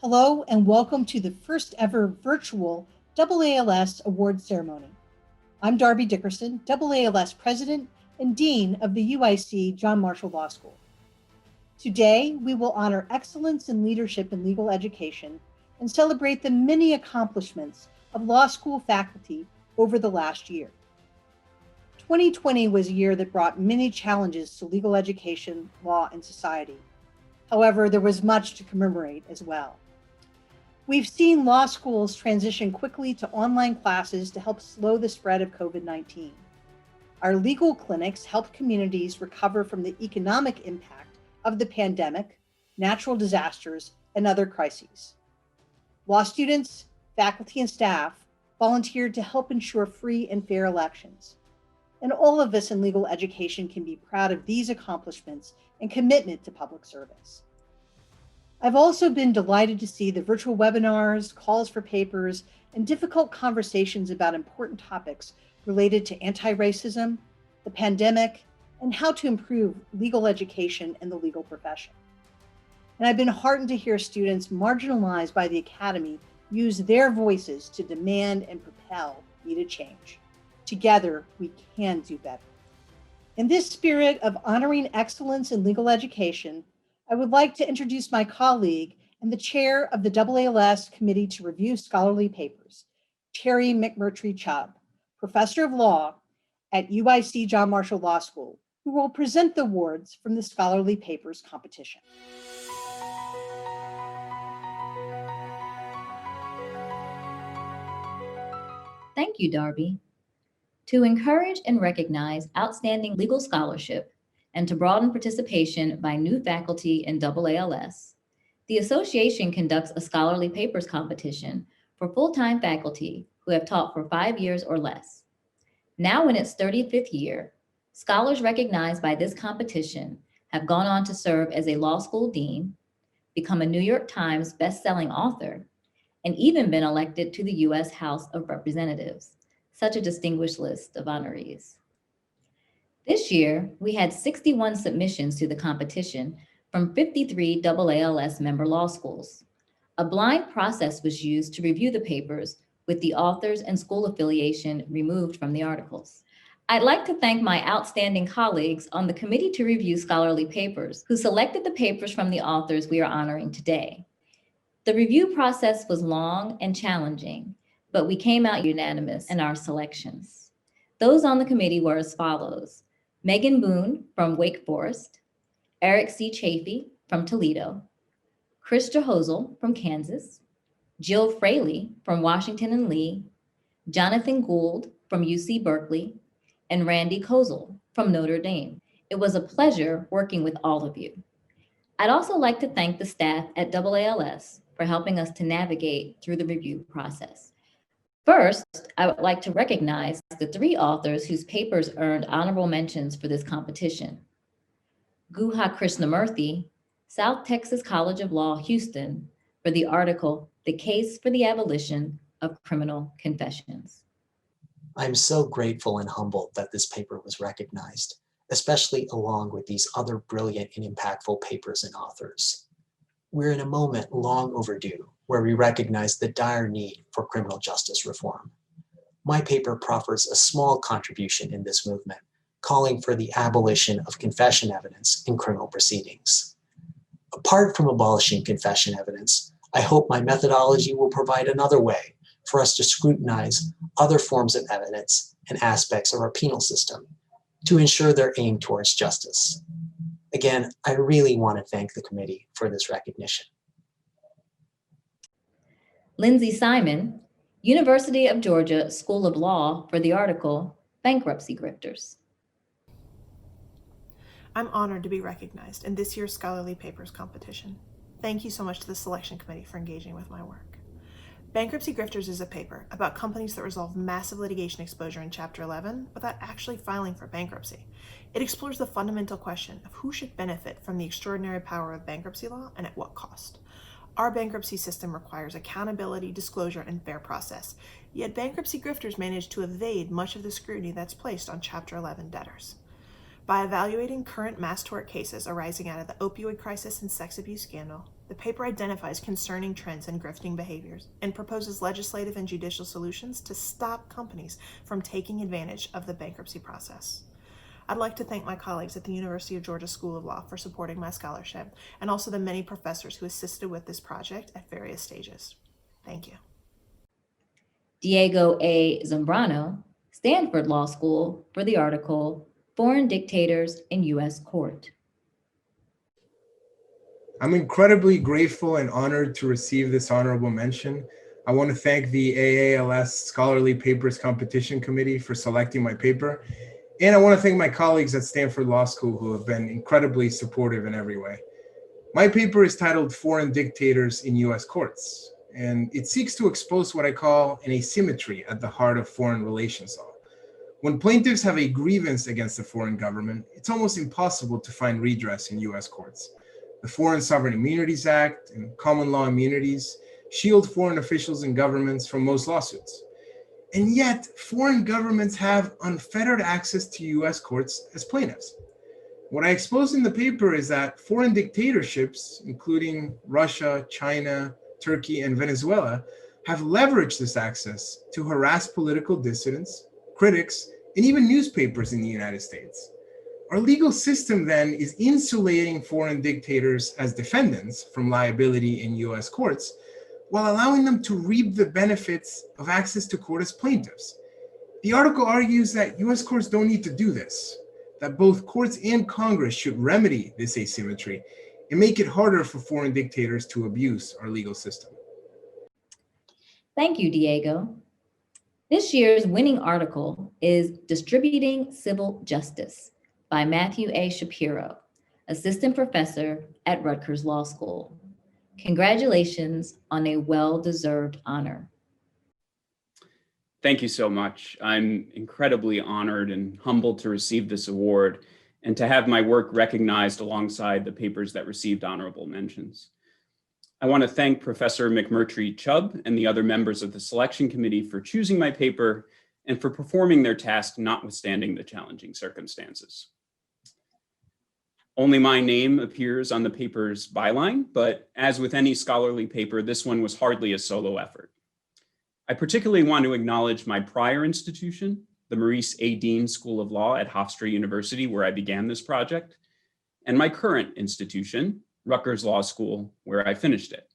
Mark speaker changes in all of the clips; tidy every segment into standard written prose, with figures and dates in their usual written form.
Speaker 1: Hello and welcome to the first ever virtual AALS Awards Ceremony. I'm Darby Dickerson, AALS President and Dean of the UIC John Marshall Law School. Today, we will honor excellence in leadership in legal education and celebrate the many accomplishments of law school faculty over the last year. 2020 was a year that brought many challenges to legal education, law, and society. However, there was much to commemorate as well. We've seen law schools transition quickly to online classes to help slow the spread of COVID-19. Our legal clinics help communities recover from the economic impact of the pandemic, natural disasters, and other crises. Law students, faculty, and staff volunteered to help ensure free and fair elections. And all of us in legal education can be proud of these accomplishments and commitment to public service. I've also been delighted to see the virtual webinars, calls for papers, and difficult conversations about important topics related to anti-racism, the pandemic, and how to improve legal education and the legal profession. And I've been heartened to hear students marginalized by the Academy use their voices to demand and propel needed change. Together, we can do better. In this spirit of honoring excellence in legal education, I would like to introduce my colleague and the chair of the AALS Committee to Review Scholarly Papers, Terry McMurtry-Chubb, professor of law at UIC John Marshall Law School, who will present the awards from the Scholarly Papers competition.
Speaker 2: Thank you, Darby. To encourage and recognize outstanding legal scholarship and to broaden participation by new faculty in AALS, the association conducts a scholarly papers competition for full-time faculty who have taught for 5 years or less. Now in its 35th year, scholars recognized by this competition have gone on to serve as a law school dean, become a New York Times best-selling author, and even been elected to the U.S. House of Representatives, such a distinguished list of honorees. This year, we had 61 submissions to the competition from 53 AALS member law schools. A blind process was used to review the papers with the authors and school affiliation removed from the articles. I'd like to thank my outstanding colleagues on the Committee to Review Scholarly Papers, who selected the papers from the authors we are honoring today. The review process was long and challenging, but we came out unanimous in our selections. Those on the committee were as follows: Megan Boone from Wake Forest, Eric C. Chafee from Toledo, Chris Jahosel from Kansas, Jill Fraley from Washington and Lee, Jonathan Gould from UC Berkeley, and Randy Kozel from Notre Dame. It was a pleasure working with all of you. I'd also like to thank the staff at AALS for helping us to navigate through the review process. First, I would like to recognize the 3 authors whose papers earned honorable mentions for this competition. Guha Krishnamurthy, South Texas College of Law, Houston, for the article, "The Case for the Abolition of Criminal Confessions."
Speaker 3: I'm so grateful and humbled that this paper was recognized, especially along with these other brilliant and impactful papers and authors. We're in a moment long overdue where we recognize the dire need for criminal justice reform. My paper proffers a small contribution in this movement, calling for the abolition of confession evidence in criminal proceedings. Apart from abolishing confession evidence, I hope my methodology will provide another way for us to scrutinize other forms of evidence and aspects of our penal system to ensure they're aimed towards justice. Again, I really want to thank the committee for this recognition.
Speaker 2: Lindsay Simon, University of Georgia School of Law, for the article, "Bankruptcy Drifters."
Speaker 4: I'm honored to be recognized in this year's Scholarly Papers competition. Thank you so much to the selection committee for engaging with my work. Bankruptcy Drifters is a paper about companies that resolve massive litigation exposure in Chapter 11 without actually filing for bankruptcy. It explores the fundamental question of who should benefit from the extraordinary power of bankruptcy law and at what cost. Our bankruptcy system requires accountability, disclosure, and fair process, yet bankruptcy grifters manage to evade much of the scrutiny that's placed on Chapter 11 debtors. By evaluating current mass tort cases arising out of the opioid crisis and sex abuse scandal, The paper identifies concerning trends in grifting behaviors and proposes legislative and judicial solutions to stop companies from taking advantage of the bankruptcy process. I'd like to thank my colleagues at the University of Georgia School of Law for supporting my scholarship, and also the many professors who assisted with this project at various stages. Thank you.
Speaker 2: Diego A. Zambrano, Stanford Law School, for the article, Foreign Dictators in U.S. Court.
Speaker 5: I'm incredibly grateful and honored to receive this honorable mention. I want to thank the AALS Scholarly Papers Competition Committee for selecting my paper. And I want to thank my colleagues at Stanford Law School who have been incredibly supportive in every way. My paper is titled Foreign Dictators in U.S. Courts, and it seeks to expose what I call an asymmetry at the heart of foreign relations law. When plaintiffs have a grievance against a foreign government, it's almost impossible to find redress in U.S. courts. The Foreign Sovereign Immunities Act and common law immunities shield foreign officials and governments from most lawsuits. And yet, foreign governments have unfettered access to U.S. courts as plaintiffs. What I expose in the paper is that foreign dictatorships, including Russia, China, Turkey, and Venezuela, have leveraged this access to harass political dissidents, critics, and even newspapers in the United States. Our legal system then is insulating foreign dictators as defendants from liability in U.S. courts, while allowing them to reap the benefits of access to court as plaintiffs. The article argues that U.S. courts don't need to do this, that both courts and Congress should remedy this asymmetry and make it harder for foreign dictators to abuse our legal system.
Speaker 2: Thank you, Diego. This year's winning article is Distributing Civil Justice by Matthew A. Shapiro, Assistant Professor at Rutgers Law School. Congratulations on a well-deserved honor.
Speaker 6: Thank you so much. I'm incredibly honored and humbled to receive this award and to have my work recognized alongside the papers that received honorable mentions. I want to thank Professor McMurtry-Chubb and the other members of the selection committee for choosing my paper and for performing their task notwithstanding the challenging circumstances. Only my name appears on the paper's byline, but as with any scholarly paper, this one was hardly a solo effort. I particularly want to acknowledge my prior institution, the Maurice A. Dean School of Law at Hofstra University, where I began this project, and my current institution, Rutgers Law School, where I finished it.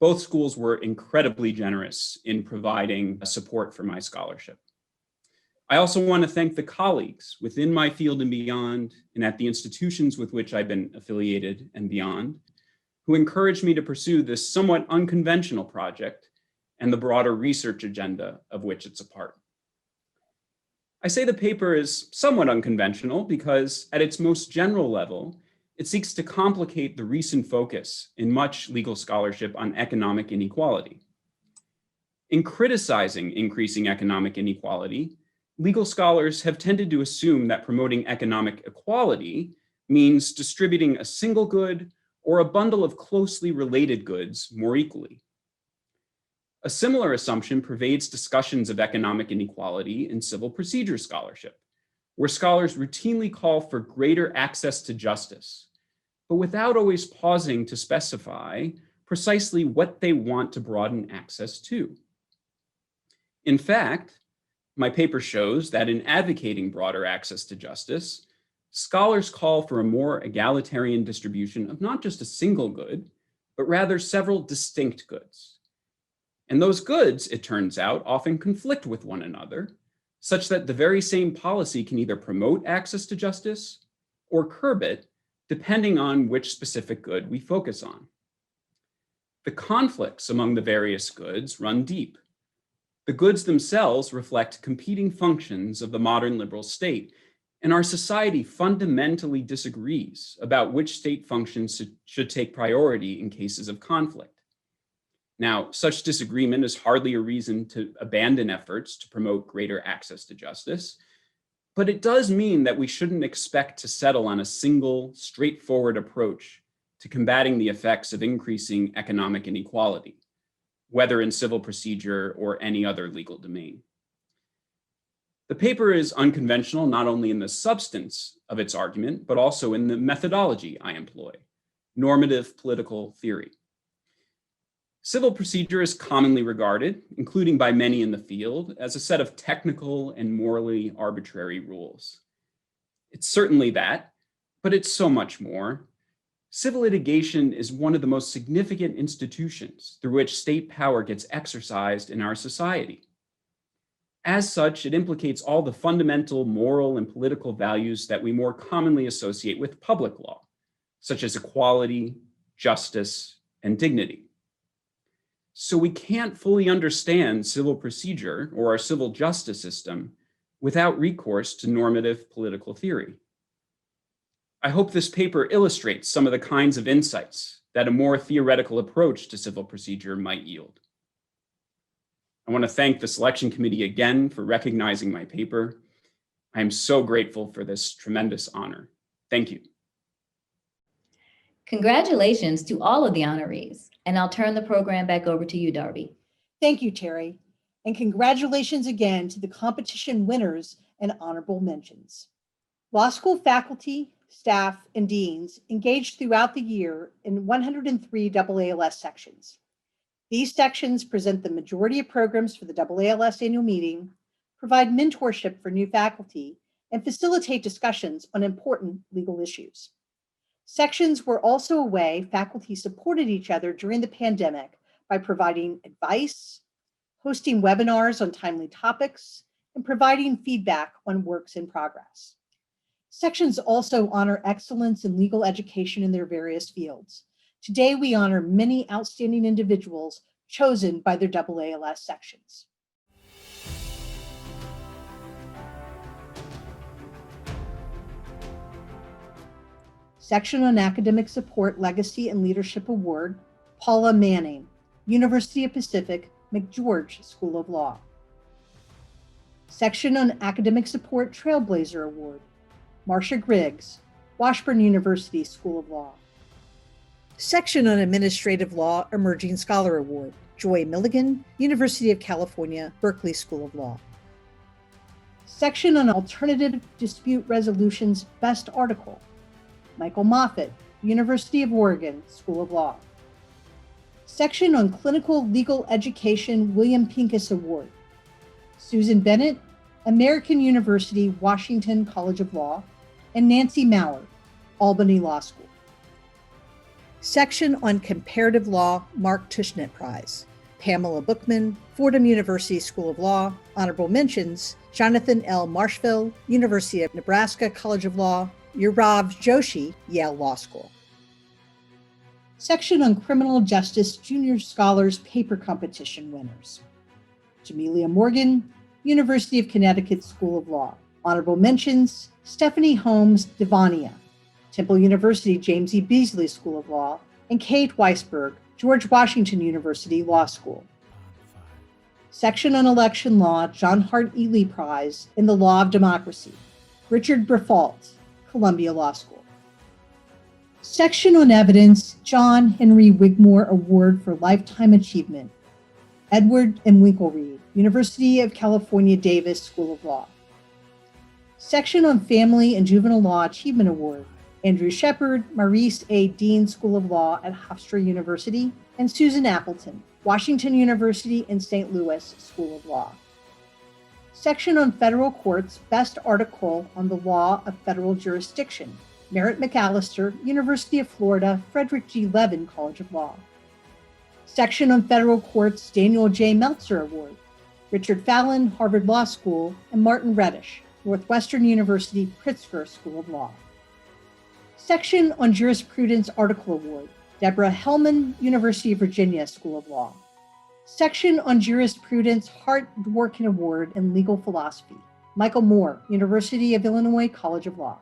Speaker 6: Both schools were incredibly generous in providing support for my scholarship. I also want to thank the colleagues within my field and beyond, and at the institutions with which I've been affiliated and beyond, who encouraged me to pursue this somewhat unconventional project and the broader research agenda of which it's a part. I say the paper is somewhat unconventional because at its most general level, it seeks to complicate the recent focus in much legal scholarship on economic inequality. In criticizing increasing economic inequality, legal scholars have tended to assume that promoting economic equality means distributing a single good or a bundle of closely related goods more equally. A similar assumption pervades discussions of economic inequality in civil procedure scholarship, where scholars routinely call for greater access to justice, but without always pausing to specify precisely what they want to broaden access to. In fact, my paper shows that in advocating broader access to justice, scholars call for a more egalitarian distribution of not just a single good, but rather several distinct goods. And those goods, it turns out, often conflict with one another, such that the very same policy can either promote access to justice or curb it, depending on which specific good we focus on. The conflicts among the various goods run deep. The goods themselves reflect competing functions of the modern liberal state, and our society fundamentally disagrees about which state functions should take priority in cases of conflict. Now, such disagreement is hardly a reason to abandon efforts to promote greater access to justice, but it does mean that we shouldn't expect to settle on a single, straightforward approach to combating the effects of increasing economic inequality, whether in civil procedure or any other legal domain. The paper is unconventional not only in the substance of its argument, but also in the methodology I employ. normative political theory. Civil procedure is commonly regarded, including by many in the field, as a set of technical and morally arbitrary rules. It's certainly that, but it's so much more. Civil litigation is one of the most significant institutions through which state power gets exercised in our society. As such, it implicates all the fundamental moral and political values that we more commonly associate with public law, such as equality, justice, and dignity. So we can't fully understand civil procedure or our civil justice system without recourse to normative political theory. I hope this paper illustrates some of the kinds of insights that a more theoretical approach to civil procedure might yield. I want to thank the selection committee again for recognizing my paper. I am so grateful for this tremendous honor. Thank you.
Speaker 2: Congratulations to all of the honorees, and I'll turn the program back over to you, Darby.
Speaker 1: Thank you, Terry, and congratulations again to the competition winners and honorable mentions. Law school faculty, staff, and deans engaged throughout the year in 103 AALS sections. These sections present the majority of programs for the AALS annual meeting, provide mentorship for new faculty, and facilitate discussions on important legal issues. Sections were also a way faculty supported each other during the pandemic by providing advice, hosting webinars on timely topics, and providing feedback on works in progress. Sections also honor excellence in legal education in their various fields. Today, we honor many outstanding individuals chosen by their AALS sections. Section on Academic Support, Legacy, and Leadership Award, Paula Manning, University of Pacific, McGeorge School of Law. Section on Academic Support, Trailblazer Award, Marcia Griggs, Washburn University School of Law. Section on Administrative Law, Emerging Scholar Award, Joy Milligan, University of California, Berkeley School of Law. Section on Alternative Dispute Resolutions, Best Article, Michael Moffitt, University of Oregon School of Law. Section on Clinical Legal Education, William Pincus Award, Susan Bennett, American University, Washington College of Law, and Nancy Maurer, Albany Law School. Section on Comparative Law, Mark Tushnet Prize, Pamela Bookman, Fordham University School of Law. Honorable mentions, Jonathan L. Marshville, University of Nebraska College of Law, Urav Joshi, Yale Law School. Section on Criminal Justice Junior Scholars Paper Competition winners, Jamelia Morgan, University of Connecticut School of Law. Honorable mentions, Stephanie Holmes Devania, Temple University James E. Beasley School of Law, and Kate Weisberg, George Washington University Law School. Section on Election Law, John Hart Ely Prize in the Law of Democracy, Richard Briffault, Columbia Law School. Section on Evidence, John Henry Wigmore Award for Lifetime Achievement, Edward M. Winklereed, University of California Davis School of Law. Section on Family and Juvenile Law Achievement Award, Andrew Shepard, Maurice A. Dean School of Law at Hofstra University, and Susan Appleton, Washington University and St. Louis School of Law. Section on Federal Courts, Best Article on the Law of Federal Jurisdiction, Merritt McAllister, University of Florida, Frederick G. Levin College of Law. Section on Federal Courts, Daniel J. Meltzer Award, Richard Fallon, Harvard Law School, and Martin Reddish, Northwestern University, Pritzker School of Law. Section on Jurisprudence Article Award, Deborah Hellman, University of Virginia School of Law. Section on Jurisprudence Hart Dworkin Award in Legal Philosophy, Michael Moore, University of Illinois College of Law.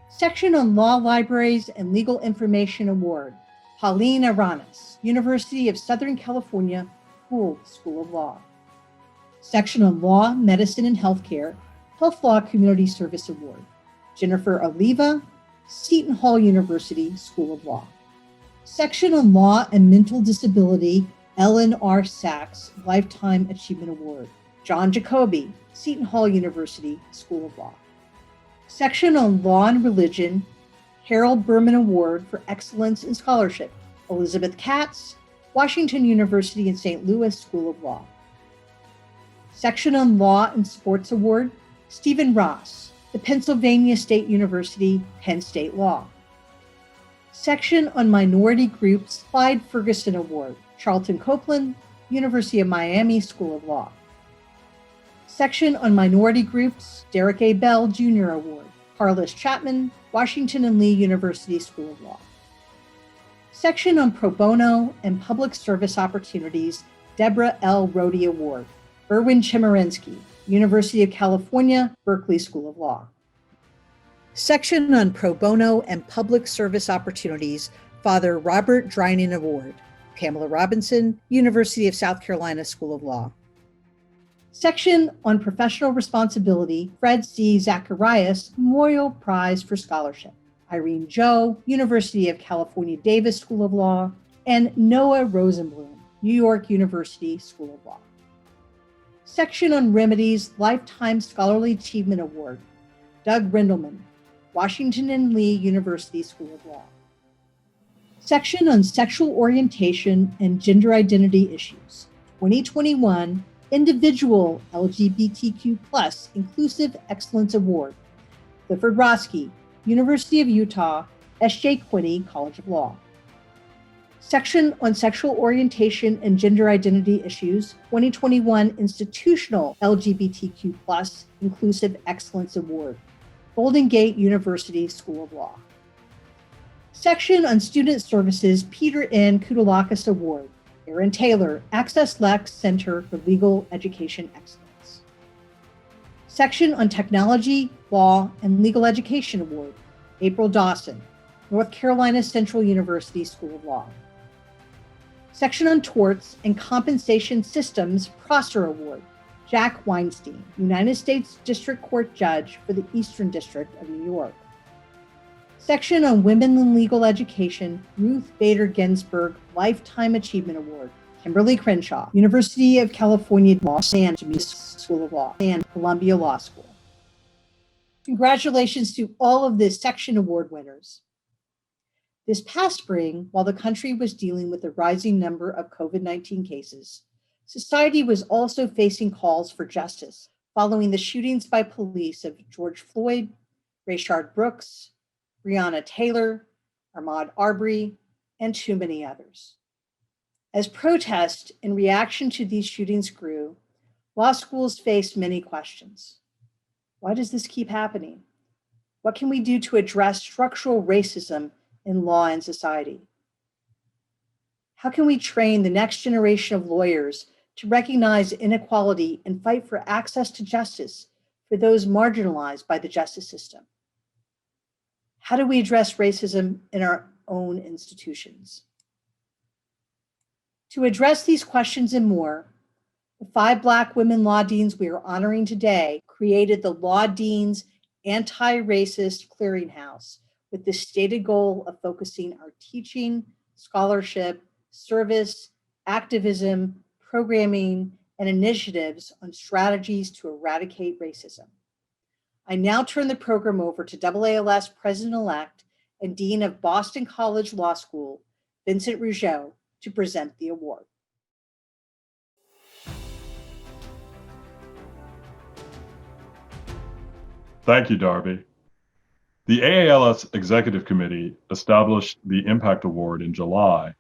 Speaker 1: Section on Law Libraries and Legal Information Award, Pauline Aranas, University of Southern California, Gould School of Law. Section on Law, Medicine, and Healthcare, Health Law Community Service Award, Jennifer Oliva, Seton Hall University School of Law. Section on Law and Mental Disability, Ellen R. Sachs Lifetime Achievement Award, John Jacoby, Seton Hall University School of Law. Section on Law and Religion, Harold Berman Award for Excellence in Scholarship, Elizabeth Katz, Washington University in St. Louis School of Law. Section on Law and Sports Award, Stephen Ross, the Pennsylvania State University, Penn State Law. Section on Minority Groups, Clyde Ferguson Award, Charlton Copeland, University of Miami School of Law. Section on Minority Groups, Derek A. Bell Jr. Award, Carlos Chapman, Washington and Lee University School of Law. Section on Pro Bono and Public Service Opportunities, Deborah L. Rohde Award, Erwin Chemerinsky, University of California, Berkeley School of Law. Section on Pro Bono and Public Service Opportunities, Father Robert Drinan Award, Pamela Robinson, University of South Carolina School of Law. Section on Professional Responsibility, Fred C. Zacharias Memorial Prize for Scholarship, Irene Zhou, University of California Davis School of Law, and Noah Rosenblum, New York University School of Law. Section on Remedies, Lifetime Scholarly Achievement Award, Doug Rindelman, Washington and Lee University School of Law. Section on Sexual Orientation and Gender Identity Issues, 2021 Individual LGBTQ+ Inclusive Excellence Award, Clifford Roski, University of Utah, S.J. Quinney College of Law. Section on Sexual Orientation and Gender Identity Issues, 2021 Institutional LGBTQ+ Inclusive Excellence Award, Golden Gate University School of Law. Section on Student Services, Peter N. Koudalakis Award, Aaron Taylor, Access Lex Center for Legal Education Excellence. Section on Technology, Law, and Legal Education Award, April Dawson, North Carolina Central University School of Law. Section on Torts and Compensation Systems, Prosser Award, Jack Weinstein, United States District Court Judge for the Eastern District of New York. Section on Women in Legal Education, Ruth Bader Ginsburg Lifetime Achievement Award, Kimberly Crenshaw, University of California Los Angeles School of Law, and Columbia Law School. Congratulations to all of the section award winners. This past spring, while the country was dealing with the rising number of COVID-19 cases, society was also facing calls for justice following the shootings by police of George Floyd, Rayshard Brooks, Breonna Taylor, Ahmaud Arbery, and too many others. As protest in reaction to these shootings grew, law schools faced many questions. Why does this keep happening? What can we do to address structural racism in law and society? How can we train the next generation of lawyers to recognize inequality and fight for access to justice for those marginalized by the justice system? How do we address racism in our own institutions? To address these questions and more, the 5 Black women law deans we are honoring today created the Law Deans Anti-Racist Clearinghouse with the stated goal of focusing our teaching, scholarship, service, activism, programming, and initiatives on strategies to eradicate racism. I now turn the program over to AALS President-elect and Dean of Boston College Law School, Vincent Rougeau, to present the award.
Speaker 7: Thank you, Darby. The AALS Executive Committee established the Impact Award in July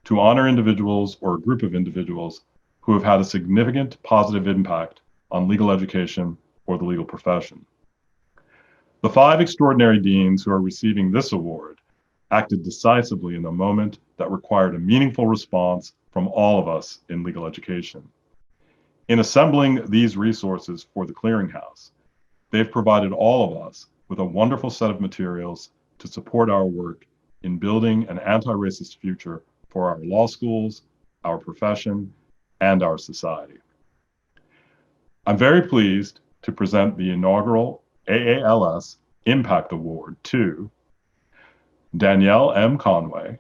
Speaker 7: to honor individuals or a group of individuals who have had a significant positive impact on legal education or the legal profession. The 5 extraordinary deans who are receiving this award acted decisively in a moment that required a meaningful response from all of us in legal education. In assembling these resources for the Clearinghouse, they've provided all of us with a wonderful set of materials to support our work in building an anti-racist future for our law schools, our profession, and our society. I'm very pleased to present the inaugural AALS Impact Award to Danielle M. Conway,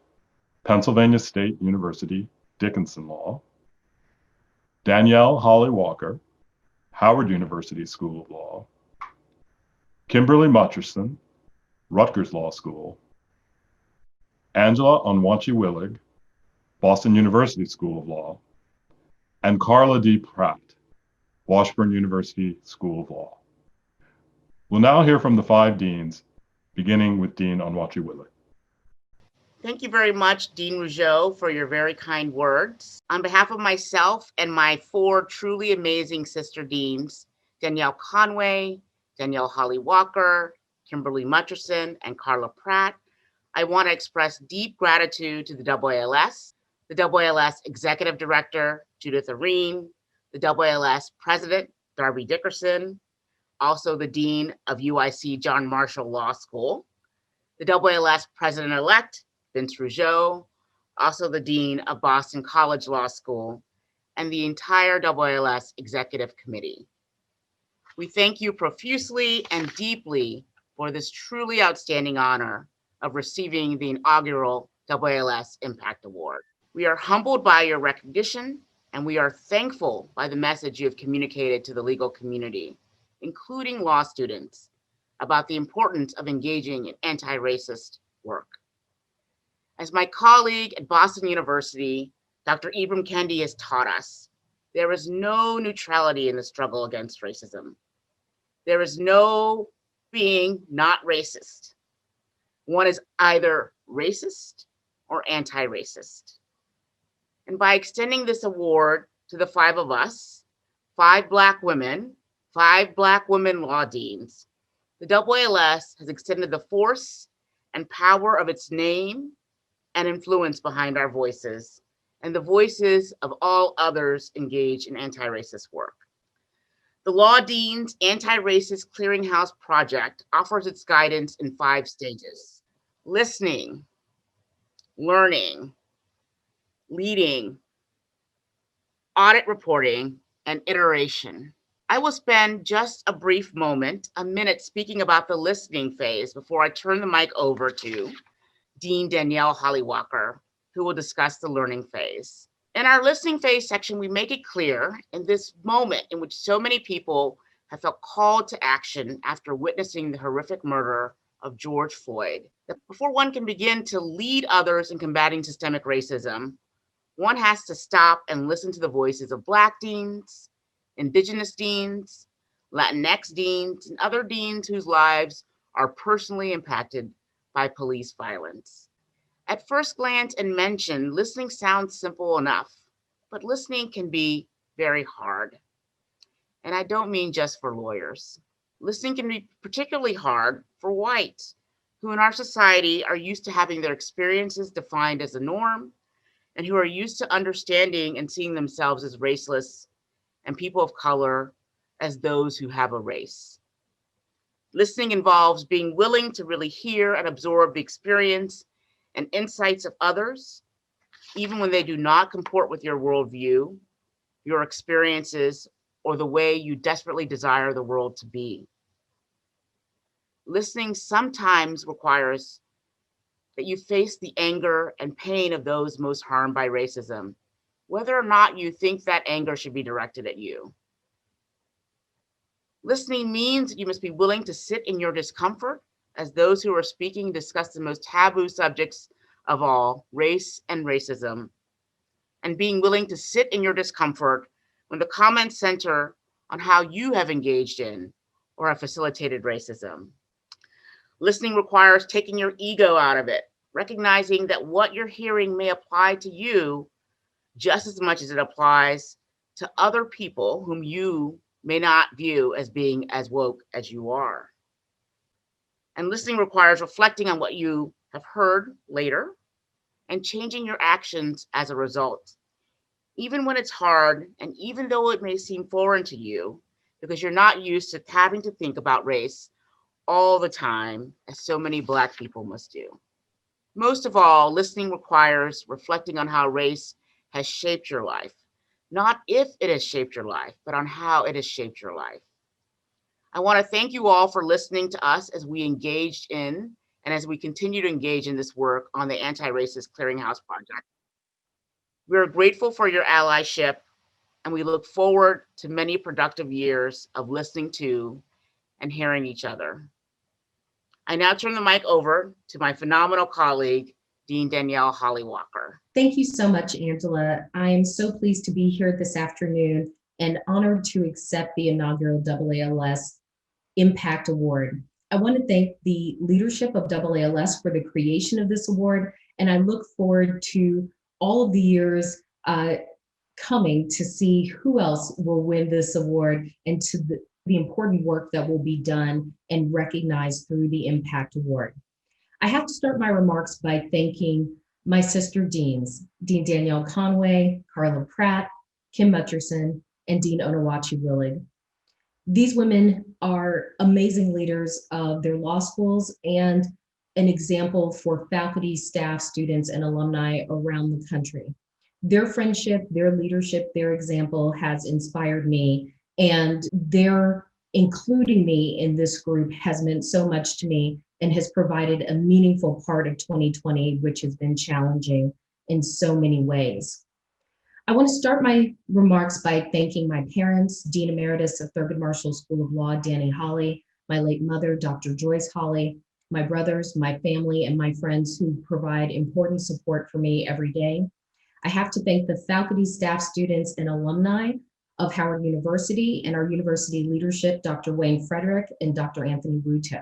Speaker 7: Pennsylvania State University, Dickinson Law, Danielle Holley-Walker, Howard University School of Law, Kimberly Mutcherson, Rutgers Law School, Angela Onwuachi-Willig, Boston University School of Law, and Carla D. Pratt, Washburn University School of Law. We'll now hear from the 5 deans, beginning with Dean Onwuachi-Willig.
Speaker 8: Thank you very much, Dean Rougeau, for your very kind words. On behalf of myself and my 4 truly amazing sister deans, Danielle Conway, Danielle Holley-Walker, Kimberly Mutcherson, and Carla Pratt, I want to express deep gratitude to the AALS, the AALS Executive Director, Judith Areen, the AALS President, Darby Dickerson, also the Dean of UIC John Marshall Law School, the AALS President-elect, Vince Rougeau, also the Dean of Boston College Law School, and the entire AALS Executive Committee. We thank you profusely and deeply for this truly outstanding honor of receiving the inaugural AALS Impact Award. We are humbled by your recognition, and we are thankful by the message you have communicated to the legal community, including law students, about the importance of engaging in anti-racist work. As my colleague at Boston University, Dr. Ibram Kendi has taught us, there is no neutrality in the struggle against racism. There is no being not racist. One is either racist or anti-racist. And by extending this award to the 5 of us, 5 Black women law deans, the AALS has extended the force and power of its name and influence behind our voices and the voices of all others engaged in anti-racist work. The Law Dean's Anti-Racist Clearinghouse project offers its guidance in 5 stages: listening, learning, leading, audit reporting, and iteration. I will spend just a brief moment, a minute, speaking about the listening phase before I turn the mic over to Dean Danielle Holley-Walker, who will discuss the learning phase. In our listening phase section, we make it clear in this moment in which so many people have felt called to action after witnessing the horrific murder of George Floyd, that before one can begin to lead others in combating systemic racism, one has to stop and listen to the voices of Black deans, Indigenous deans, Latinx deans, and other deans whose lives are personally impacted by police violence. At first glance and mention, listening sounds simple enough, but listening can be very hard. And I don't mean just for lawyers. Listening can be particularly hard for whites, who in our society are used to having their experiences defined as a norm, and who are used to understanding and seeing themselves as raceless and people of color as those who have a race. Listening involves being willing to really hear and absorb the experience and insights of others, even when they do not comport with your worldview, your experiences, or the way you desperately desire the world to be. Listening sometimes requires that you face the anger and pain of those most harmed by racism, whether or not you think that anger should be directed at you. Listening means that you must be willing to sit in your discomfort as those who are speaking discuss the most taboo subjects of all, race and racism, and being willing to sit in your discomfort when the comments center on how you have engaged in or have facilitated racism. Listening requires taking your ego out of it, recognizing that what you're hearing may apply to you just as much as it applies to other people whom you may not view as being as woke as you are. And listening requires reflecting on what you have heard later and changing your actions as a result, even when it's hard and even though it may seem foreign to you, because you're not used to having to think about race all the time, as so many Black people must do. Most of all, listening requires reflecting on how race has shaped your life, not if it has shaped your life, but on how it has shaped your life. I want to thank you all for listening to us as we engaged in and as we continue to engage in this work on the Anti-Racist Clearinghouse Project. We are grateful for your allyship, and we look forward to many productive years of listening to and hearing each other. I now turn the mic over to my phenomenal colleague, Dean Danielle Holley-Walker.
Speaker 9: Thank you so much, Angela. I am so pleased to be here this afternoon and honored to accept the inaugural AALS Impact Award. I want to thank the leadership of AALS for the creation of this award, and I look forward to all of the years coming to see who else will win this award and to the important work that will be done and recognized through the Impact Award. I have to start my remarks by thanking my sister deans, Dean Danielle Conway, Carla Pratt, Kim Mutcherson, and Dean Onwuachi-Willig. These women are amazing leaders of their law schools and an example for faculty, staff, students, and alumni around the country. Their friendship, their leadership, their example has inspired me, and their including me in this group has meant so much to me and has provided a meaningful part of 2020, which has been challenging in so many ways. I want to start my remarks by thanking my parents, Dean Emeritus of Thurgood Marshall School of Law, Dani Holley, my late mother, Dr. Joyce Holley, my brothers, my family, and my friends who provide important support for me every day. I have to thank the faculty, staff, students, and alumni of Howard University and our university leadership, Dr. Wayne Frederick and Dr. Anthony Ruto.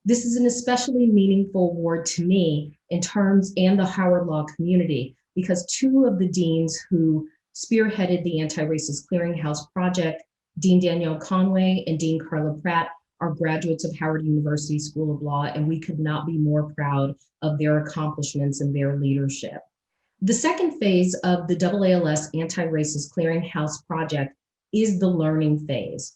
Speaker 9: This is an especially meaningful award to me in terms and the Howard Law community, because two of the deans who spearheaded the Antiracist Clearinghouse project, Dean Danielle Conway and Dean Carla Pratt, are graduates of Howard University School of Law, and we could not be more proud of their accomplishments and their leadership. The second phase of the AALS Antiracist Clearinghouse project is the learning phase.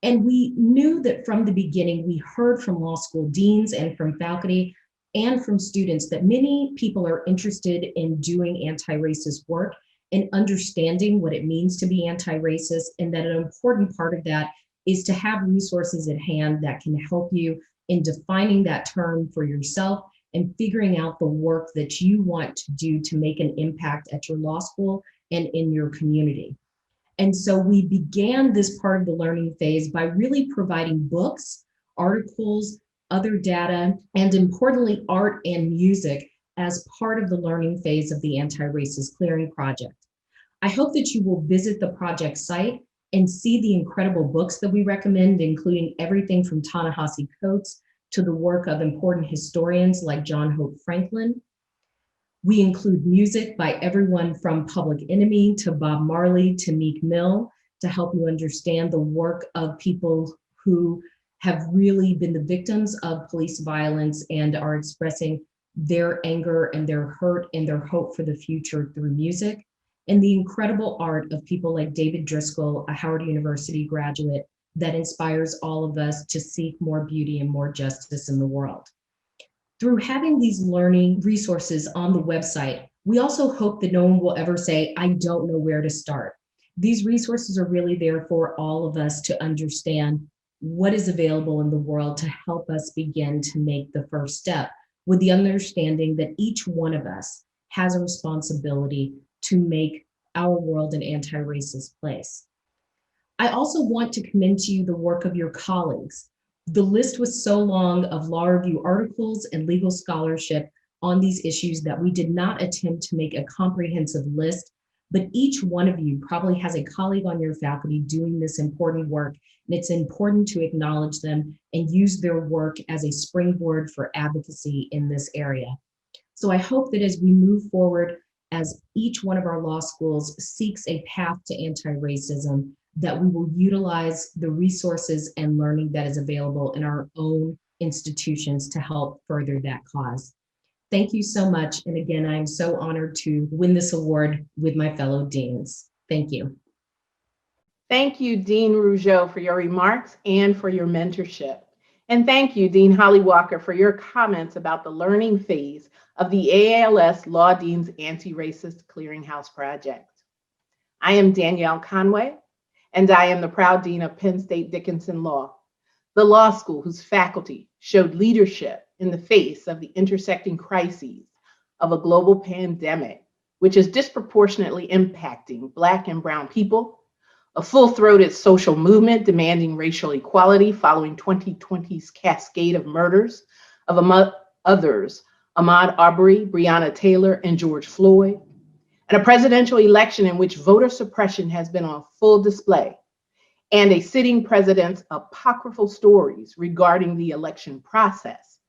Speaker 9: And we knew that from the beginning, we heard from law school deans and from faculty and from students that many people are interested in doing anti-racist work and understanding what it means to be anti-racist, and that an important part of that is to have resources at hand that can help you in defining that term for yourself and figuring out the work that you want to do to make an impact at your law school and in your community. And so we began this part of the learning phase by really providing books, articles, other data, and importantly, art and music as part of the learning phase of the Anti-Racist Clearing Project. I hope that you will visit the project site and see the incredible books that we recommend, including everything from Ta-Nehisi Coates to the work of important historians like John Hope Franklin. We include music by everyone from Public Enemy to Bob Marley to Meek Mill to help you understand the work of people who have really been the victims of police violence and are expressing their anger and their hurt and their hope for the future through music. And the incredible art of people like David Driscoll, a Howard University graduate, that inspires all of us to seek more beauty and more justice in the world. Through having these learning resources on the website, we also hope that no one will ever say, I don't know where to start. These resources are really there for all of us to understand what is available in the world to help us begin to make the first step, with the understanding that each one of us has a responsibility to make our world an anti-racist place. I also want to commend to you the work of your colleagues. The list was so long of law review articles and legal scholarship on these issues that we did not attempt to make a comprehensive list, but each one of you probably has a colleague on your faculty doing this important work, and it's important to acknowledge them and use their work as a springboard for advocacy in this area. So I hope that as we move forward, as each one of our law schools seeks a path to anti-racism, that we will utilize the resources and learning that is available in our own institutions to help further that cause. Thank you so much. And again, I'm so honored to win this award with my fellow deans. Thank you.
Speaker 10: Thank you, Dean Rougeau, for your remarks and for your mentorship. And thank you, Dean Holley-Walker, for your comments about the learning phase of the AALS Law Dean's Anti-Racist Clearinghouse Project. I am Danielle Conway, and I am the proud dean of Penn State Dickinson Law, the law school whose faculty showed leadership in the face of the intersecting crises of a global pandemic, which is disproportionately impacting Black and Brown people, a full-throated social movement demanding racial equality following 2020's cascade of murders of, among others, Ahmaud Arbery, Breonna Taylor, and George Floyd, and a presidential election in which voter suppression has been on full display, and a sitting president's apocryphal stories regarding the election process,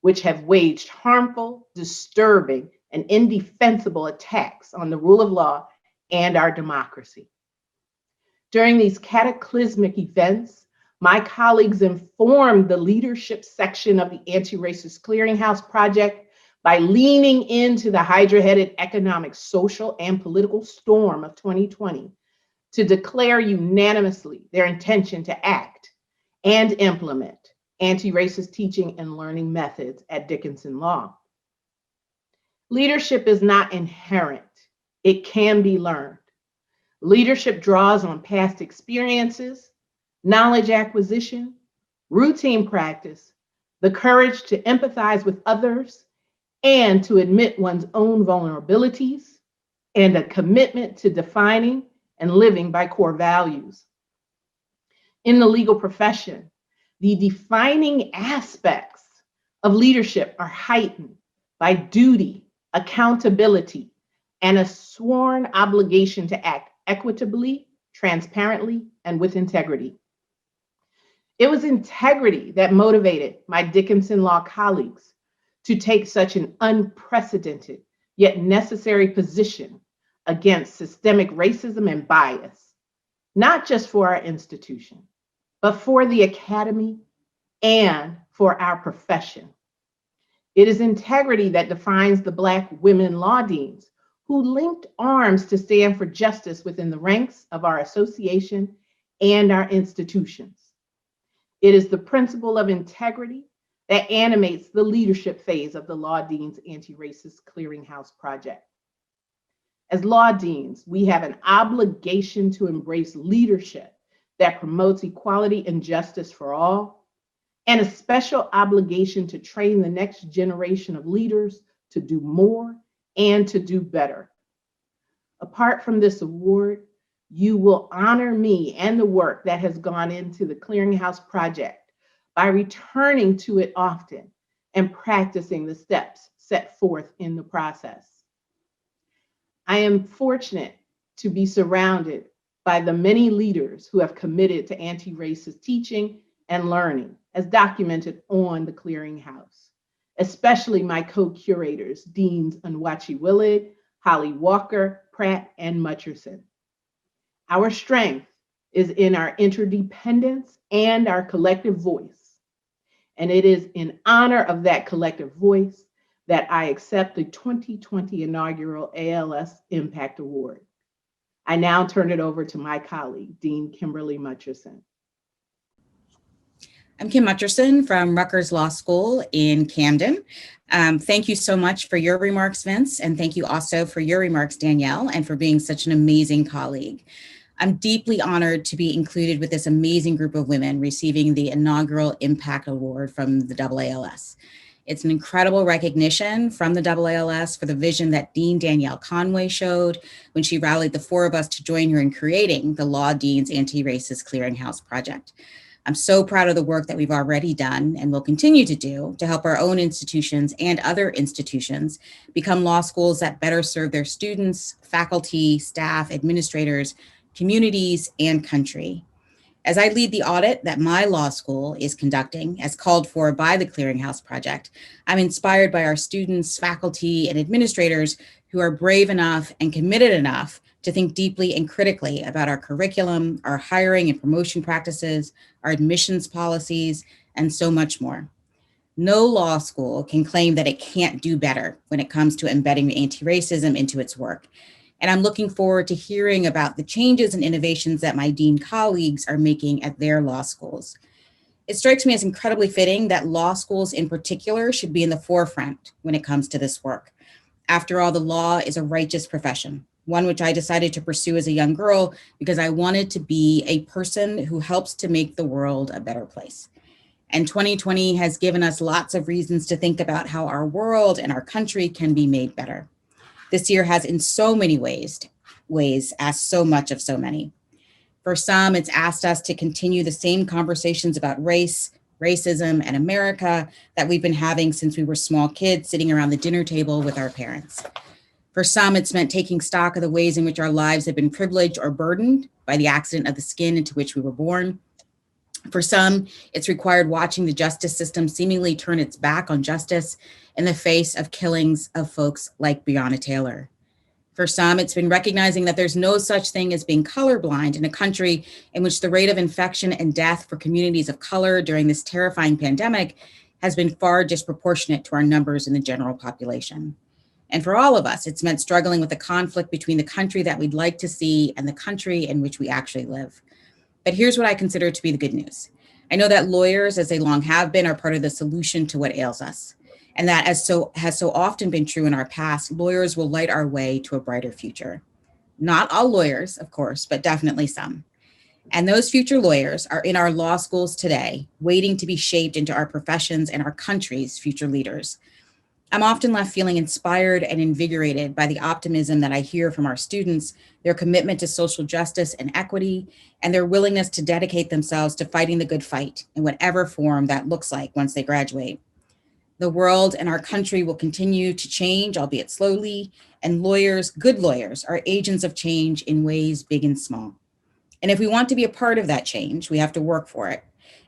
Speaker 10: which have waged harmful, disturbing, and indefensible attacks on the rule of law and our democracy. During these cataclysmic events, my colleagues informed the leadership section of the Antiracist Clearinghouse Project by leaning into the hydra-headed economic, social, and political storm of 2020 to declare unanimously their intention to act and implement anti-racist teaching and learning methods at Dickinson Law. Leadership is not inherent. It can be learned. Leadership draws on past experiences, knowledge acquisition, routine practice, the courage to empathize with others, and to admit one's own vulnerabilities, and a commitment to defining and living by core values. In the legal profession, the defining aspects of leadership are heightened by duty, accountability, and a sworn obligation to act equitably, transparently, and with integrity. It was integrity that motivated my Dickinson Law colleagues to take such an unprecedented yet necessary position against systemic racism and bias, not just for our institution, but for the academy and for our profession. It is integrity that defines the Black women law deans who linked arms to stand for justice within the ranks of our association and our institutions. It is the principle of integrity that animates the leadership phase of the Law Dean's Anti-Racist Clearinghouse Project. As law deans, we have an obligation to embrace leadership that promotes equality and justice for all, and a special obligation to train the next generation of leaders to do more and to do better. Apart from this award, you will honor me and the work that has gone into the Clearinghouse Project by returning to it often and practicing the steps set forth in the process. I am fortunate to be surrounded by the many leaders who have committed to anti-racist teaching and learning, as documented on the Clearinghouse, especially my co-curators, Deans Onwuachi-Willig, Holley-Walker, Pratt, and Mutcherson. Our strength is in our interdependence and our collective voice. And it is in honor of that collective voice that I accept the 2020 Inaugural AALS Impact Award. I now turn it over to my colleague, Dean Kimberly Mutcherson.
Speaker 11: I'm Kim Mutcherson from Rutgers Law School in Camden. Thank you so much for your remarks, Vince, and thank you also for your remarks, Danielle, and for being such an amazing colleague. I'm deeply honored to be included with this amazing group of women receiving the Inaugural Impact Award from the AALS. It's an incredible recognition from the AALS for the vision that Dean Danielle Conway showed when she rallied the four of us to join her in creating the Law Dean's Anti-Racist Clearinghouse Project. I'm so proud of the work that we've already done and will continue to do to help our own institutions and other institutions become law schools that better serve their students, faculty, staff, administrators, communities, and country. As I lead the audit that my law school is conducting, as called for by the Clearinghouse Project, I'm inspired by our students, faculty, and administrators who are brave enough and committed enough to think deeply and critically about our curriculum, our hiring and promotion practices, our admissions policies, and so much more. No law school can claim that it can't do better when it comes to embedding anti-racism into its work. And I'm looking forward to hearing about the changes and innovations that my dean colleagues are making at their law schools. It strikes me as incredibly fitting that law schools in particular should be in the forefront when it comes to this work. After all, the law is a righteous profession, one which I decided to pursue as a young girl because I wanted to be a person who helps to make the world a better place. And 2020 has given us lots of reasons to think about how our world and our country can be made better. This year has in so many ways asked so much of so many. For some, it's asked us to continue the same conversations about race, racism, and America that we've been having since we were small kids sitting around the dinner table with our parents. For some, it's meant taking stock of the ways in which our lives have been privileged or burdened by the accident of the skin into which we were born. For some, it's required watching the justice system seemingly turn its back on justice in the face of killings of folks like Breonna Taylor. For some, it's been recognizing that there's no such thing as being colorblind in a country in which the rate of infection and death for communities of color during this terrifying pandemic has been far disproportionate to our numbers in the general population. And for all of us, it's meant struggling with the conflict between the country that we'd like to see and the country in which we actually live. But here's what I consider to be the good news. I know that lawyers, as they long have been, are part of the solution to what ails us. And that, as has so often been true in our past, lawyers will light our way to a brighter future. Not all lawyers, of course, but definitely some. And those future lawyers are in our law schools today, waiting to be shaped into our professions and our country's future leaders. I'm often left feeling inspired and invigorated by the optimism that I hear from our students, their commitment to social justice and equity, and their willingness to dedicate themselves to fighting the good fight in whatever form that looks like once they graduate. The world and our country will continue to change, albeit slowly, and lawyers, good lawyers, are agents of change in ways big and small. And if we want to be a part of that change, we have to work for it.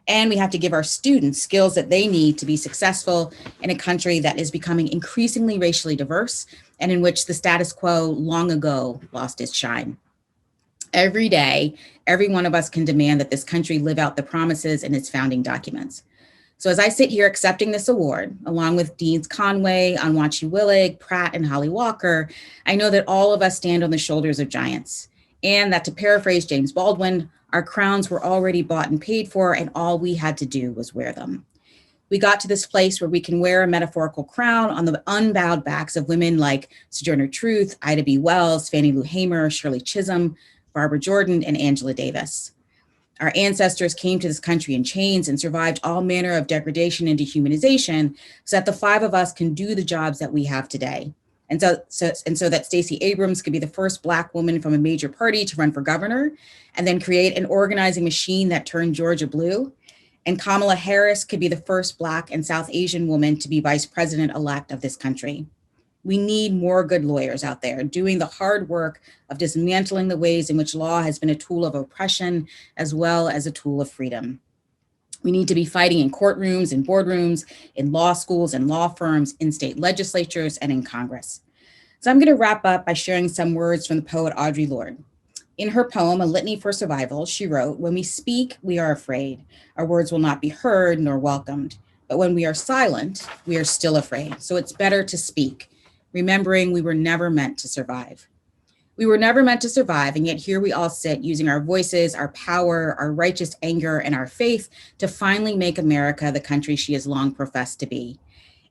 Speaker 11: And we have to give our students skills that they need to be successful in a country that is becoming increasingly racially diverse and in which the status quo long ago lost its shine. Every day, every one of us can demand that this country live out the promises in its founding documents. So as I sit here accepting this award, along with Deans Conway, Onwuachi-Willig, Pratt, and Holley-Walker, I know that all of us stand on the shoulders of giants. And that, to paraphrase James Baldwin, our crowns were already bought and paid for, and all we had to do was wear them. We got to this place where we can wear a metaphorical crown on the unbowed backs of women like Sojourner Truth, Ida B. Wells, Fannie Lou Hamer, Shirley Chisholm, Barbara Jordan, and Angela Davis. Our ancestors came to this country in chains and survived all manner of degradation and dehumanization so that the five of us can do the jobs that we have today. And so that Stacey Abrams could be the first Black woman from a major party to run for governor and then create an organizing machine that turned Georgia blue. And Kamala Harris could be the first Black and South Asian woman to be vice president-elect of this country. We need more good lawyers out there doing the hard work of dismantling the ways in which law has been a tool of oppression as well as a tool of freedom. We need to be fighting in courtrooms and boardrooms, in law schools and law firms, in state legislatures, and in Congress. So I'm going to wrap up by sharing some words from the poet Audre Lorde. In her poem, A Litany for Survival, she wrote, "When we speak, we are afraid. Our words will not be heard nor welcomed. But when we are silent, we are still afraid. So it's better to speak, remembering we were never meant to survive." We were never meant to survive, and yet here we all sit using our voices, our power, our righteous anger, and our faith to finally make America the country she has long professed to be.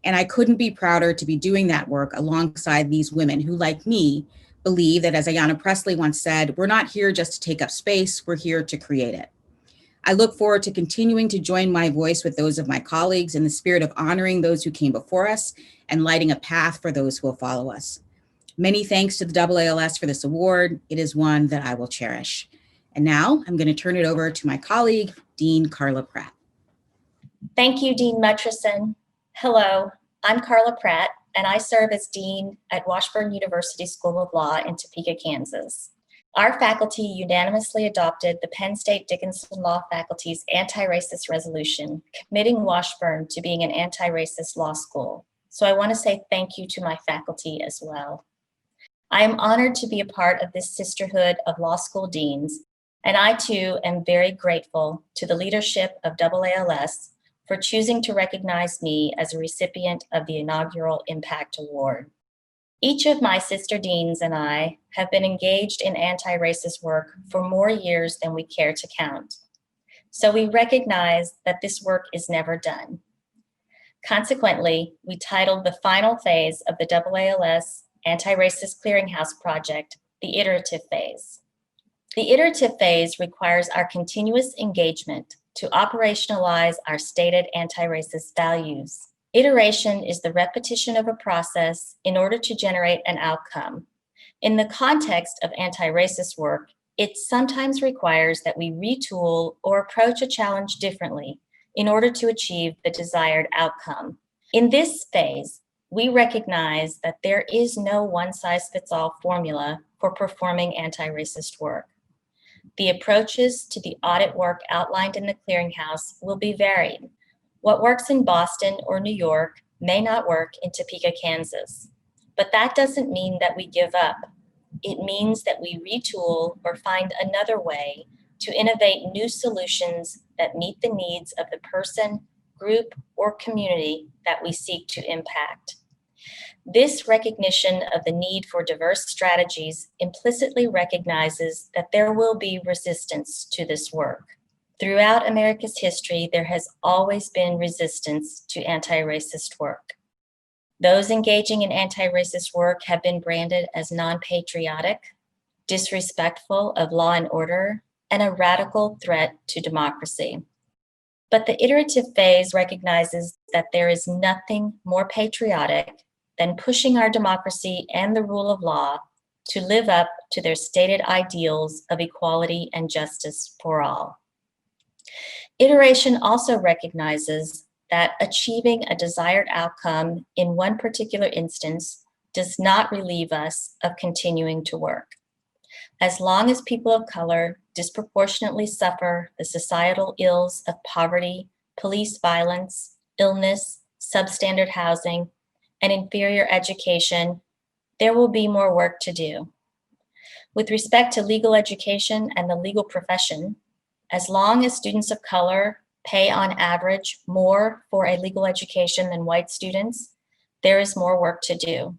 Speaker 11: And I couldn't be prouder to be doing that work alongside these women who, like me, believe that, as Ayanna Pressley once said, we're not here just to take up space, we're here to create it. I look forward to continuing to join my voice with those of my colleagues in the spirit of honoring those who came before us and lighting a path for those who will follow us. Many thanks to the AALS for this award. It is one that I will cherish. And now I'm going to turn it over to my colleague, Dean Carla Pratt.
Speaker 12: Thank you, Dean Mutcherson. Hello, I'm Carla Pratt, and I serve as Dean at Washburn University School of Law in Topeka, Kansas. Our faculty unanimously adopted the Penn State Dickinson Law faculty's anti-racist resolution, committing Washburn to being an anti-racist law school. So I want to say thank you to my faculty as well. I am honored to be a part of this sisterhood of law school deans, and I too am very grateful to the leadership of AALS for choosing to recognize me as a recipient of the Inaugural Impact Award. Each of my sister deans and I have been engaged in anti-racist work for more years than we care to count. So we recognize that this work is never done. Consequently, we titled the final phase of the AALS Antiracist Clearinghouse project the iterative phase. The iterative phase requires our continuous engagement to operationalize our stated anti-racist values. Iteration is the repetition of a process in order to generate an outcome. In the context of anti-racist work, it sometimes requires that we retool or approach a challenge differently in order to achieve the desired outcome. In this phase, we recognize that there is no one-size-fits-all formula for performing anti-racist work. The approaches to the audit work outlined in the Clearinghouse will be varied. What works in Boston or New York may not work in Topeka, Kansas. But that doesn't mean that we give up. It means that we retool or find another way to innovate new solutions that meet the needs of the person, group, or community that we seek to impact. This recognition of the need for diverse strategies implicitly recognizes that there will be resistance to this work. Throughout America's history, there has always been resistance to anti-racist work. Those engaging in anti-racist work have been branded as non-patriotic, disrespectful of law and order, and a radical threat to democracy. But the iterative phase recognizes that there is nothing more patriotic than pushing our democracy and the rule of law to live up to their stated ideals of equality and justice for all. Iteration also recognizes that achieving a desired outcome in one particular instance does not relieve us of continuing to work. As long as people of color disproportionately suffer the societal ills of poverty, police violence, illness, substandard housing, and inferior education, there will be more work to do. With respect to legal education and the legal profession, as long as students of color pay on average more for a legal education than white students, there is more work to do.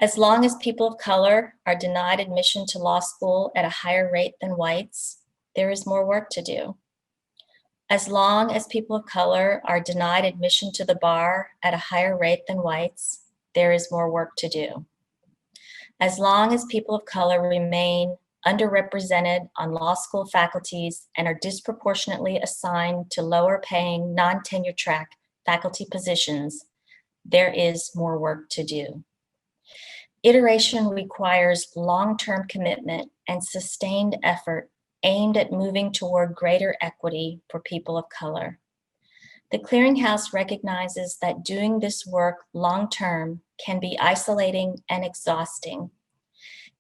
Speaker 12: As long as people of color are denied admission to law school at a higher rate than whites, there is more work to do. As long as people of color are denied admission to the bar at a higher rate than whites, there is more work to do. As long as people of color remain underrepresented on law school faculties and are disproportionately assigned to lower paying non-tenure track faculty positions, there is more work to do. Iteration requires long-term commitment and sustained effort aimed at moving toward greater equity for people of color. The Clearinghouse recognizes that doing this work long-term can be isolating and exhausting.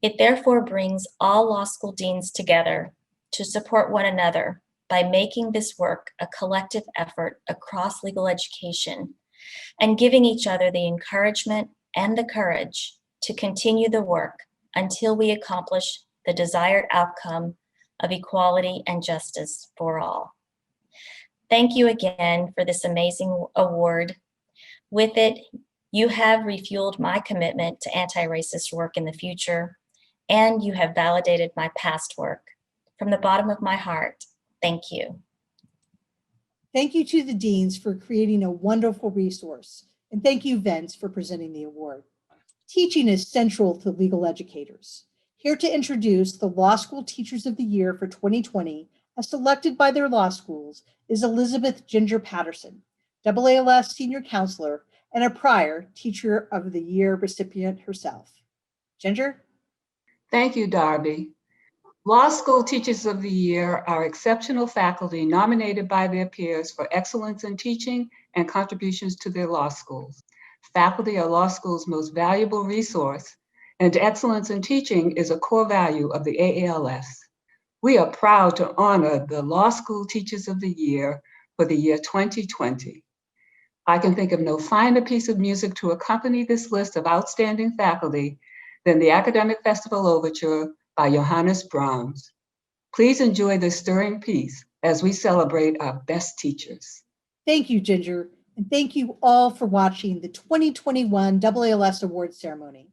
Speaker 12: It therefore brings all law school deans together to support one another by making this work a collective effort across legal education and giving each other the encouragement and the courage to continue the work until we accomplish the desired outcome of equality and justice for all. Thank you again for this amazing award. With it, you have refueled my commitment to anti-racist work in the future, and you have validated my past work. From the bottom of my heart, thank you.
Speaker 1: Thank you to the deans for creating a wonderful resource, and thank you, Vince, for presenting the award. Teaching is central to legal educators. Here to introduce the Law School Teachers of the Year for 2020, as selected by their law schools, is Elizabeth Ginger Patterson, AALS Senior Counselor and a prior Teacher of the Year recipient herself. Ginger?
Speaker 13: Thank you, Darby. Law School Teachers of the Year are exceptional faculty nominated by their peers for excellence in teaching and contributions to their law schools. Faculty are law school's most valuable resource, and excellence in teaching is a core value of the AALS. We are proud to honor the Law School Teachers of the Year for the year 2020. I can think of no finer piece of music to accompany this list of outstanding faculty than the Academic Festival Overture by Johannes Brahms. Please enjoy this stirring piece as we celebrate our best teachers.
Speaker 1: Thank you, Ginger, and thank you all for watching the 2021 AALS Awards Ceremony.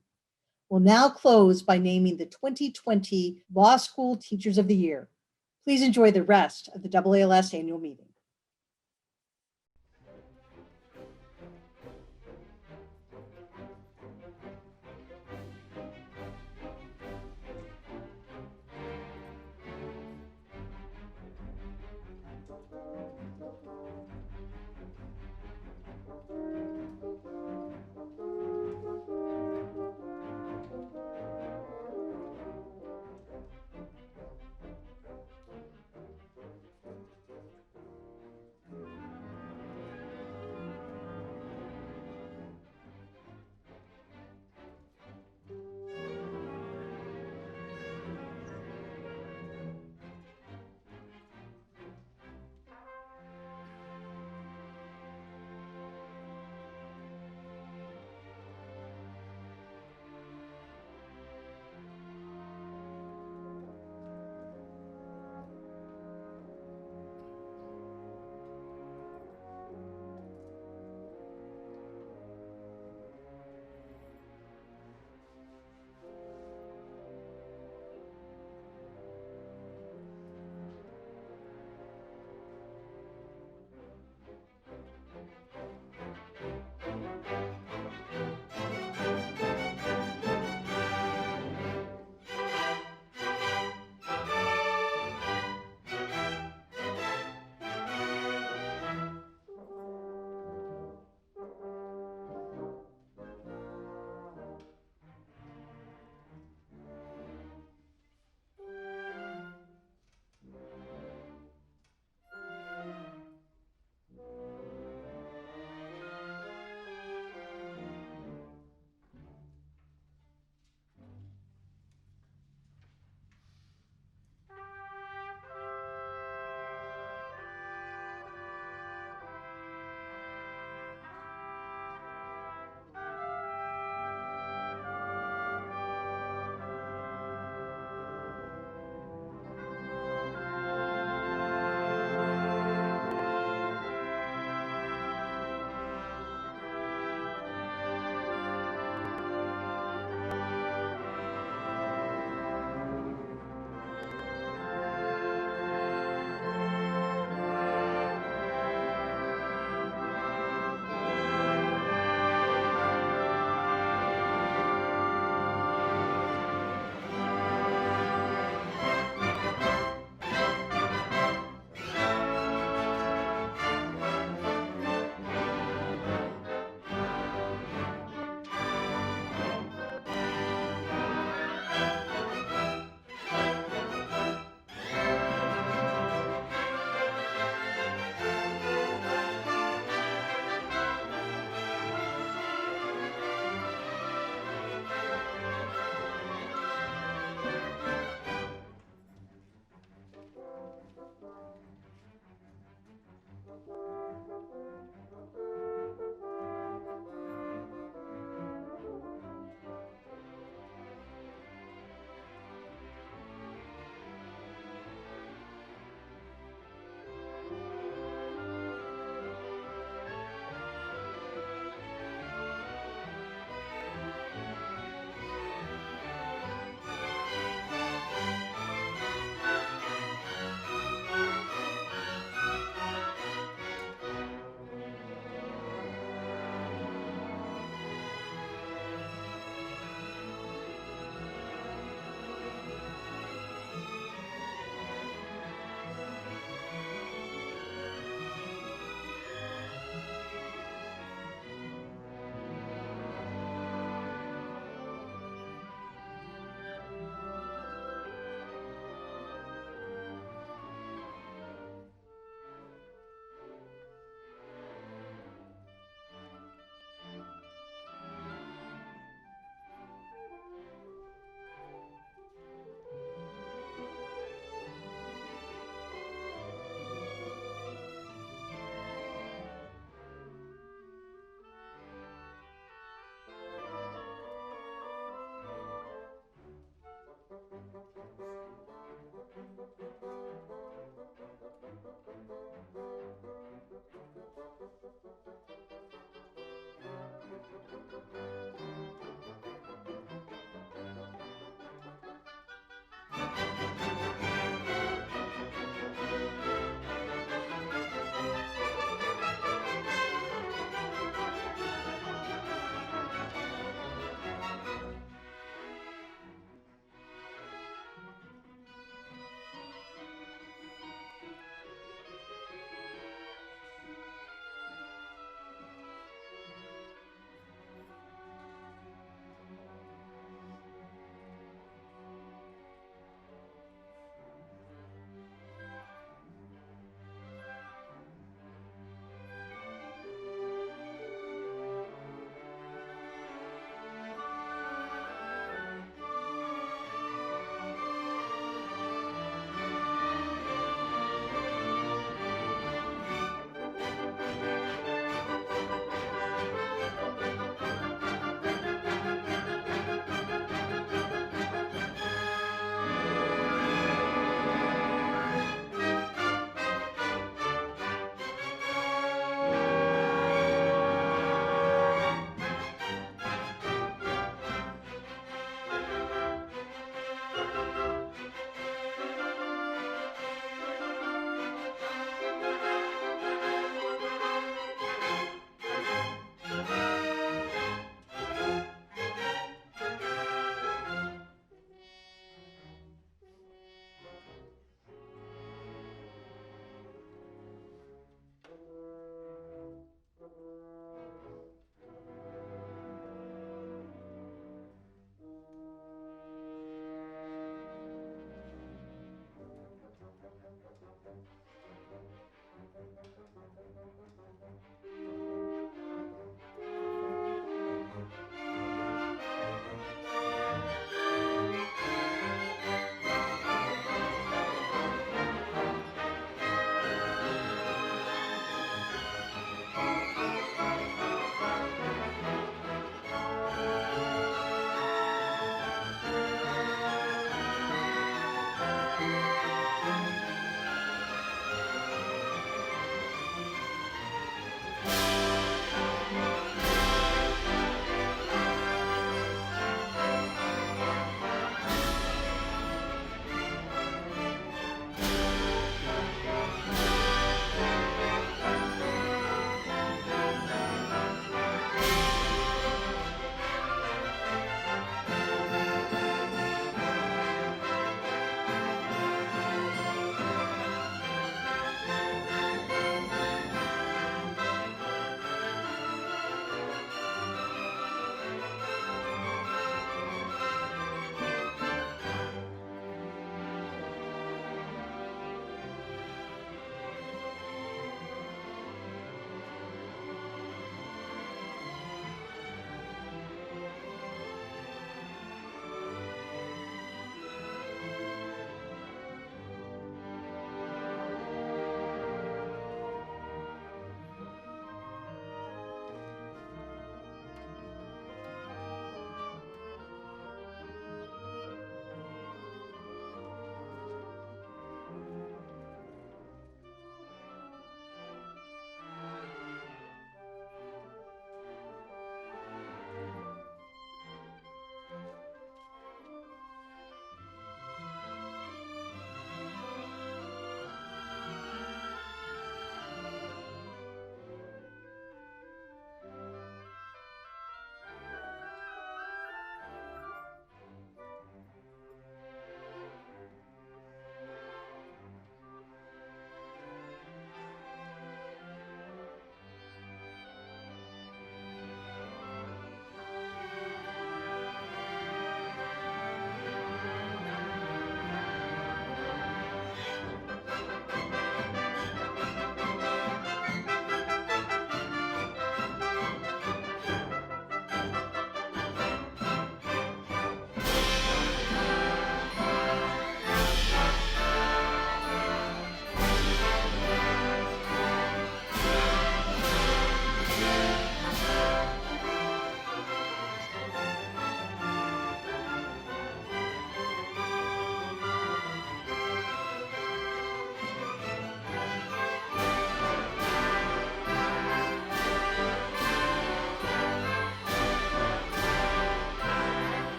Speaker 1: We'll now close by naming the 2020 Law School Teachers of the Year. Please enjoy the rest of the AALS annual meeting.